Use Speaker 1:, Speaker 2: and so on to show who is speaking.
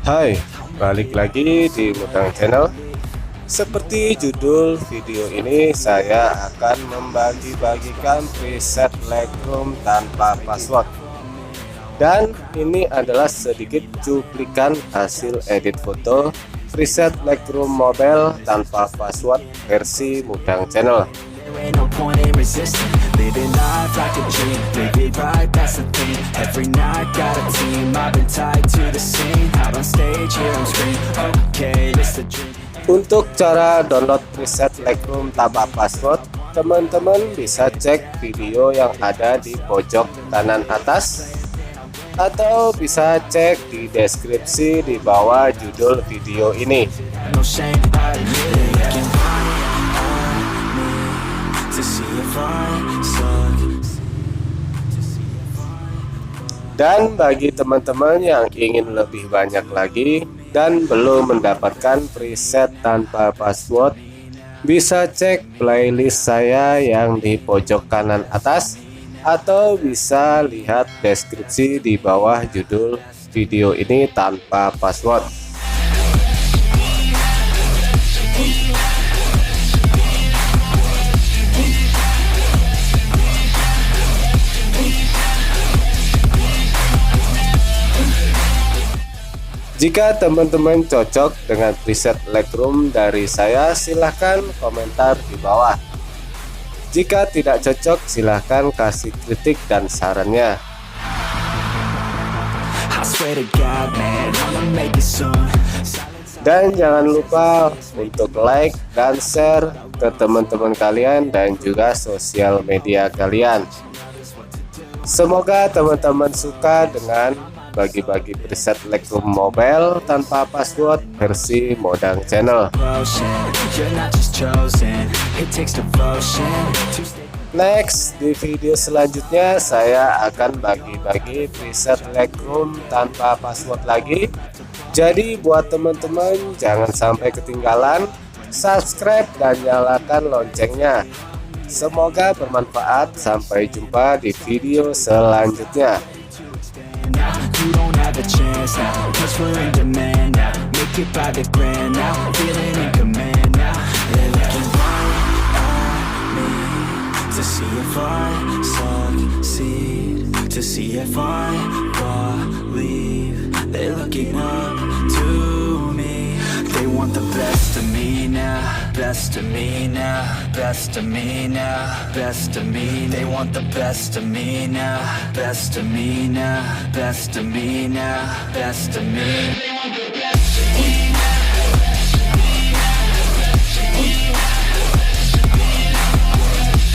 Speaker 1: Hai, balik lagi di Mudang Channel. Seperti judul video ini, saya akan membagi-bagikan preset Lightroom tanpa password. Dan ini adalah sedikit cuplikan hasil edit foto preset Lightroom mobile tanpa password versi Mudang Channel. Untuk cara download preset Lightroom tanpa password, teman-teman bisa cek video yang ada di pojok kanan atas, atau bisa cek di deskripsi di bawah judul video ini. Dan bagi teman-teman yang ingin lebih banyak lagi dan belum mendapatkan preset tanpa password, bisa cek playlist saya yang di pojok kanan atas, atau bisa lihat deskripsi di bawah judul video ini tanpa password. Jika teman-teman cocok dengan preset Lightroom dari saya, silahkan komentar di bawah. Jika tidak cocok, silahkan kasih kritik dan sarannya. Dan jangan lupa untuk like dan share ke teman-teman kalian dan juga sosial media kalian. Semoga teman-teman suka dengan bagi-bagi preset Lightroom mobile tanpa password versi Mudang Channel. Next, di video selanjutnya saya akan bagi-bagi preset Lightroom tanpa password lagi. Jadi buat teman-teman jangan sampai ketinggalan, subscribe dan nyalakan loncengnya. Semoga bermanfaat. Sampai jumpa di video selanjutnya.
Speaker 2: You don't have a chance now, cause we're in demand now. Make it by the grand now, feeling in command now. They're looking right at me to see if I succeed, to see if I believe. They're looking up to me. They want the best of me now, best of me now, best of me now, best of me. They want the best of me now, best of me now, best of me now, best of me.